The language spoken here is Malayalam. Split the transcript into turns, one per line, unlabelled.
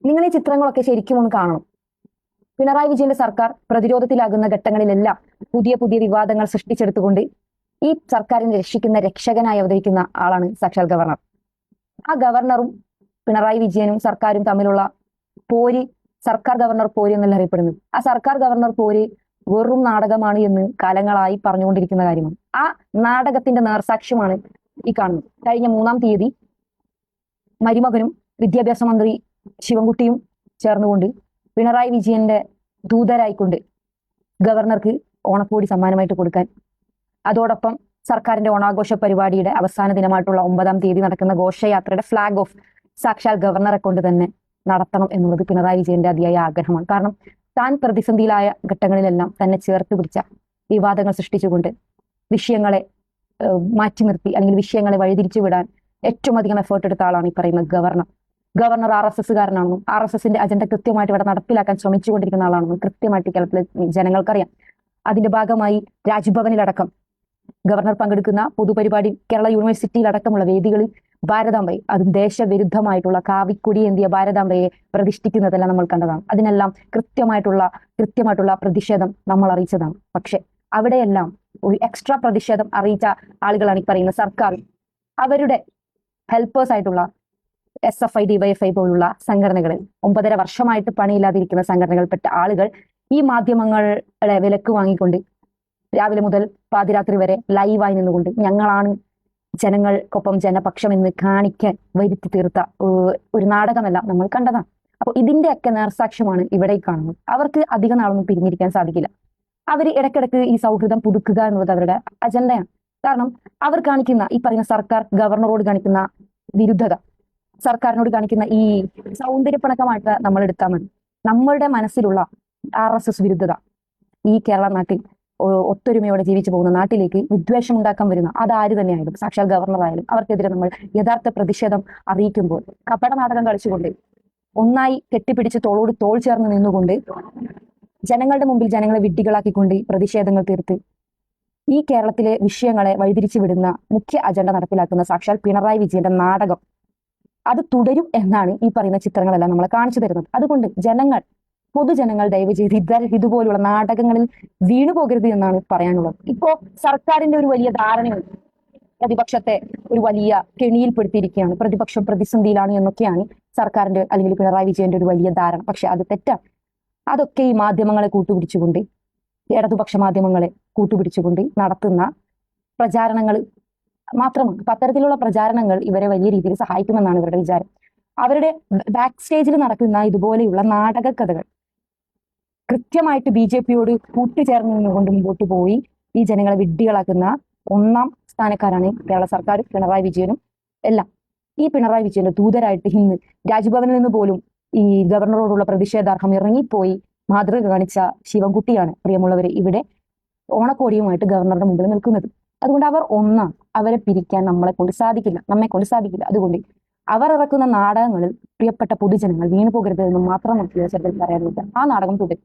നിങ്ങൾ ഈ ചിത്രങ്ങളൊക്കെ ശരിക്കും ഒന്ന് കാണണം. പിണറായി വിജയന്റെ സർക്കാർ പ്രതിരോധത്തിലാകുന്ന ഘട്ടങ്ങളിലെല്ലാം പുതിയ പുതിയ വിവാദങ്ങൾ സൃഷ്ടിച്ചെടുത്തുകൊണ്ട് ഈ സർക്കാരിനെ രക്ഷിക്കുന്ന രക്ഷകനായി അവതരിക്കുന്ന ആളാണ് സാക്ഷാൽ ഗവർണർ. ആ ഗവർണറും പിണറായി വിജയനും സർക്കാരും തമ്മിലുള്ള പോര് സർക്കാർ ഗവർണർ പോര് എന്നല്ല അറിയപ്പെടുന്നത്. ആ സർക്കാർ ഗവർണർ പോര് വെറും നാടകമാണ് എന്ന് കാലങ്ങളായി പറഞ്ഞുകൊണ്ടിരിക്കുന്ന കാര്യമാണ്. ആ നാടകത്തിന്റെ നേർസാക്ഷ്യമാണ് ഈ കാണുന്നത്. കഴിഞ്ഞ 3-ാം തീയതി മരുമകനും വിദ്യാഭ്യാസ മന്ത്രി ശിവൻകുട്ടിയും ചേർന്നുകൊണ്ട് പിണറായി വിജയന്റെ ദൂതരായിക്കൊണ്ട് ഗവർണർക്ക് ഓണക്കോടി സമ്മാനമായിട്ട് കൊടുക്കാൻ, അതോടൊപ്പം സർക്കാരിന്റെ ഓണാഘോഷ പരിപാടിയുടെ അവസാന ദിനമായിട്ടുള്ള 9-ാം തീയതി നടക്കുന്ന ഘോഷയാത്രയുടെ ഫ്ലാഗ് ഓഫ് സാക്ഷാൽ ഗവർണറെ കൊണ്ട് തന്നെ നടത്തണം എന്നുള്ളത് പിണറായി വിജയന്റെ അതിയായ ആഗ്രഹമാണ്. കാരണം താൻ പ്രതിസന്ധിയിലായ ഘട്ടങ്ങളിലെല്ലാം തന്നെ ചേർത്ത് പിടിച്ച വിവാദങ്ങൾ സൃഷ്ടിച്ചുകൊണ്ട് വിഷയങ്ങളെ മാറ്റി നിർത്തി അല്ലെങ്കിൽ വിഷയങ്ങളെ വഴിതിരിച്ചു വിടാൻ ഏറ്റവും അധികം എഫേർട്ട് എടുത്ത ആളാണ് ഈ പറയുന്ന ഗവർണർ. ഗവർണർ RSSകാരനാണെന്നും RSSന്റെ അജണ്ട കൃത്യമായിട്ട് ഇവിടെ നടപ്പിലാക്കാൻ ശ്രമിച്ചുകൊണ്ടിരിക്കുന്ന ആളാണെന്നും കൃത്യമായിട്ട് കേരളത്തിലെ ജനങ്ങൾക്കറിയാം. അതിന്റെ ഭാഗമായി രാജ്ഭവനിലടക്കം ഗവർണർ പങ്കെടുക്കുന്ന പൊതുപരിപാടി കേരള യൂണിവേഴ്സിറ്റിയിലടക്കമുള്ള വേദികളിൽ ഭാരതാംബയെ, അതും ദേശവിരുദ്ധമായിട്ടുള്ള കാവിക്കൊടി എന്തിയ ഭാരതാംബയെ പ്രതിഷ്ഠിക്കുന്നതെല്ലാം നമ്മൾ കണ്ടതാണ്. അതിനെല്ലാം കൃത്യമായിട്ടുള്ള പ്രതിഷേധം നമ്മൾ അറിയിച്ചതാണ്. പക്ഷെ അവിടെയെല്ലാം ഒരു എക്സ്ട്രാ പ്രതിഷേധം അറിയിച്ച ആളുകളാണ് ഈ പറയുന്ന സർക്കാർ. അവരുടെ ഹെൽപ്പേഴ്സ് ആയിട്ടുള്ള SFI DYFI പോലുള്ള സംഘടനകളിൽ 9.5 വർഷമായിട്ട് പണിയില്ലാതിരിക്കുന്ന സംഘടനകൾപ്പെട്ട ആളുകൾ ഈ മാധ്യമങ്ങളെ വിലക്ക് വാങ്ങിക്കൊണ്ട് രാവിലെ മുതൽ പാതിരാത്രി വരെ ലൈവായി നിന്നുകൊണ്ട് ഞങ്ങളാണ് ജനങ്ങൾക്കൊപ്പം ജനപക്ഷം എന്ന് കാണിക്കാൻ വരുത്തി തീർത്ത ഒരു നാടകമല്ല നമ്മൾ കണ്ടതാണ്. അപ്പോൾ ഇതിന്റെയൊക്കെ നേർസാക്ഷ്യമാണ് ഇവിടെ കാണുന്നത്. അവർക്ക് അധിക നാളൊന്നും പിരിഞ്ഞിരിക്കാൻ സാധിക്കില്ല. അവർ ഇടയ്ക്കിടയ്ക്ക് ഈ സൗഹൃദം പുതുക്കുക എന്നുള്ളത് അവരുടെ അജണ്ടയാണ്. കാരണം അവർ കാണിക്കുന്ന ഈ പറയുന്ന സർക്കാർ ഗവർണറോട് കാണിക്കുന്ന വിരുദ്ധത, സർക്കാരിനോട് കാണിക്കുന്ന ഈ സൗന്ദര്യപ്പണക്കമായിട്ട് നമ്മൾ എടുത്താൽ മതി. നമ്മളുടെ മനസ്സിലുള്ള RSS വിരുദ്ധത ഈ കേരള നാട്ടിൽ ഒത്തൊരുമയോടെ ജീവിച്ചു പോകുന്ന നാട്ടിലേക്ക് വിദ്വേഷം ഉണ്ടാക്കാൻ വരുന്ന അതാര് തന്നെയായാലും, സാക്ഷാൽ ഗവർണറായാലും, അവർക്കെതിരെ നമ്മൾ യഥാർത്ഥ പ്രതിഷേധം അറിയിക്കുമ്പോൾ കപട നാടകം കളിച്ചുകൊണ്ട് ഒന്നായി കെട്ടിപ്പിടിച്ച് തോളോട് തോൾ ചേർന്ന് നിന്നുകൊണ്ട് ജനങ്ങളുടെ മുമ്പിൽ ജനങ്ങളെ വിഡ്ഢികളാക്കിക്കൊണ്ട് പ്രതിഷേധങ്ങൾ തീർത്ത് ഈ കേരളത്തിലെ വിഷയങ്ങളെ വഴിതിരിച്ചു വിടുന്ന മുഖ്യ അജണ്ട നടപ്പിലാക്കുന്ന സാക്ഷാൽ പിണറായി വിജയന്റെ നാടകം അത് തുടരും എന്നാണ് ഈ പറയുന്ന ചിത്രങ്ങളെല്ലാം നമ്മളെ കാണിച്ചു തരുന്നത്. അതുകൊണ്ട് പൊതുജനങ്ങൾ ദയവ് ചെയ്ത് ഇതുപോലുള്ള നാടകങ്ങളിൽ വീണുപോകരുത് എന്നാണ് പറയാനുള്ളത്. ഇപ്പോ സർക്കാരിന്റെ ഒരു വലിയ ധാരണയുണ്ട്, പ്രതിപക്ഷത്തെ ഒരു വലിയ കെണിയിൽപ്പെടുത്തിയിരിക്കുകയാണ്, പ്രതിപക്ഷം പ്രതിസന്ധിയിലാണ് എന്നൊക്കെയാണ് സർക്കാരിന്റെ അല്ലെങ്കിൽ പിണറായി വിജയന്റെ ഒരു വലിയ ധാരണ. പക്ഷെ അത് തെറ്റാണ്. അതൊക്കെ ഈ മാധ്യമങ്ങളെ കൂട്ടുപിടിച്ചുകൊണ്ട്, ഇടതുപക്ഷ മാധ്യമങ്ങളെ കൂട്ടുപിടിച്ചുകൊണ്ട് നടത്തുന്ന പ്രചാരണങ്ങൾ മാത്രമാണ്. അപ്പൊ അത്തരത്തിലുള്ള പ്രചാരണങ്ങൾ ഇവരെ വലിയ രീതിയിൽ സഹായിക്കുമെന്നാണ് ഇവരുടെ വിചാരം. അവരുടെ ബാക്ക് സ്റ്റേജിൽ നടക്കുന്ന ഇതുപോലെയുള്ള നാടക കഥകൾ കൃത്യമായിട്ട് BJPയോട് കൂട്ടുചേർന്ന് നിന്നുകൊണ്ട് മുമ്പോട്ട് പോയി ഈ ജനങ്ങളെ വിഡ്ഢികളാക്കുന്ന 1-ാം സ്ഥാനക്കാരാണ് കേരള സർക്കാർ, പിണറായി വിജയനും എല്ലാം. ഈ പിണറായി വിജയന്റെ ദൂതരായിട്ട് ഇന്ന് രാജ്ഭവനിൽ നിന്ന് പോലും ഈ ഗവർണറോടുള്ള പ്രതിഷേധാർഹം ഇറങ്ങിപ്പോയി മാതൃക കാണിച്ച ശിവൻകുട്ടിയാണ് പ്രിയമുള്ളവരെ ഇവിടെ ഓണക്കോടിയുമായിട്ട് ഗവർണറുടെ മുമ്പിൽ നിൽക്കുന്നത്. അതുകൊണ്ട് അവർ ഒന്നാണ്. അവരെ പിരിക്കാൻ നമ്മെ കൊണ്ട് സാധിക്കില്ല. അതുകൊണ്ട് അവർ ഇറക്കുന്ന നാടകങ്ങളിൽ പ്രിയപ്പെട്ട പൊതുജനങ്ങൾ വീണു പോകരുത് എന്ന് മാത്രം നമുക്ക് പറയാനുള്ളത്. ആ നാടകം തുടരും.